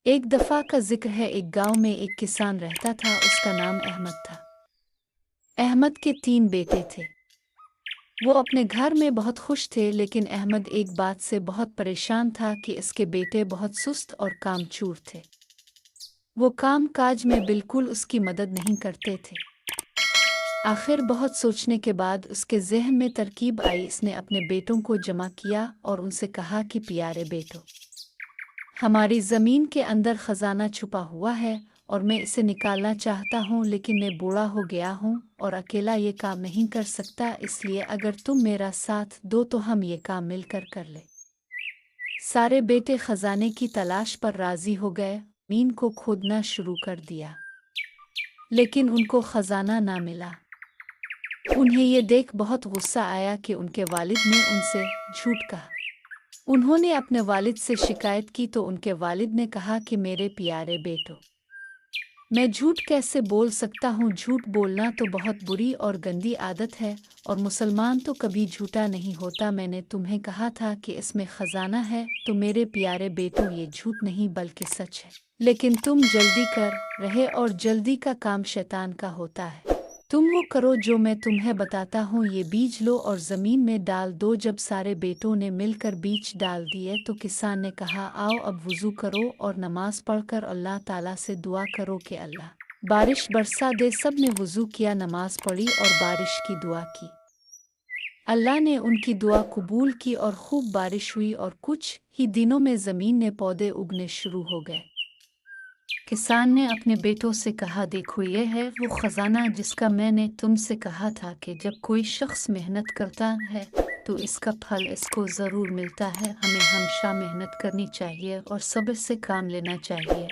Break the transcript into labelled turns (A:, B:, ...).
A: ایک دفعہ کا ذکر ہے، ایک گاؤں میں ایک کسان رہتا تھا، اس کا نام احمد تھا۔ احمد کے 3 بیٹے تھے۔ وہ اپنے گھر میں بہت خوش تھے، لیکن احمد ایک بات سے بہت پریشان تھا کہ اس کے بیٹے بہت سست اور کام چور تھے۔ وہ کام کاج میں بالکل اس کی مدد نہیں کرتے تھے۔ آخر بہت سوچنے کے بعد اس کے ذہن میں ترکیب آئی۔ اس نے اپنے بیٹوں کو جمع کیا اور ان سے کہا کہ پیارے بیٹوں، ہماری زمین کے اندر خزانہ چھپا ہوا ہے اور میں اسے نکالنا چاہتا ہوں، لیکن میں بوڑھا ہو گیا ہوں اور اکیلا یہ کام نہیں کر سکتا، اس لیے اگر تم میرا ساتھ دو تو ہم یہ کام مل کر لیں۔ سارے بیٹے خزانے کی تلاش پر راضی ہو گئے، زمین کو کھودنا شروع کر دیا، لیکن ان کو خزانہ نہ ملا۔ انہیں یہ دیکھ بہت غصہ آیا کہ ان کے والد نے ان سے جھوٹ کہا۔ انہوں نے اپنے والد سے شکایت کی تو ان کے والد نے کہا کہ میرے پیارے بیٹو، میں جھوٹ کیسے بول سکتا ہوں؟ جھوٹ بولنا تو بہت بری اور گندی عادت ہے، اور مسلمان تو کبھی جھوٹا نہیں ہوتا۔ میں نے تمہیں کہا تھا کہ اس میں خزانہ ہے، تو میرے پیارے بیٹو یہ جھوٹ نہیں بلکہ سچ ہے، لیکن تم جلدی کر رہے اور جلدی کا کام شیطان کا ہوتا ہے۔ تم وہ کرو جو میں تمہیں بتاتا ہوں، یہ بیج لو اور زمین میں ڈال دو۔ جب سارے بیٹوں نے مل کر بیج ڈال دیے تو کسان نے کہا، آؤ اب وضو کرو اور نماز پڑھ کر اللہ تعالیٰ سے دعا کرو کہ اللہ بارش برسا دے۔ سب نے وضو کیا، نماز پڑھی اور بارش کی دعا کی۔ اللہ نے ان کی دعا قبول کی اور خوب بارش ہوئی، اور کچھ ہی دنوں میں زمین میں پودے اگنے شروع ہو گئے۔ کسان نے اپنے بیٹوں سے کہا، دیکھو یہ ہے وہ خزانہ جس کا میں نے تم سے کہا تھا کہ جب کوئی شخص محنت کرتا ہے تو اس کا پھل اس کو ضرور ملتا ہے۔ ہمیں ہمیشہ محنت کرنی چاہیے اور صبر سے کام لینا چاہیے۔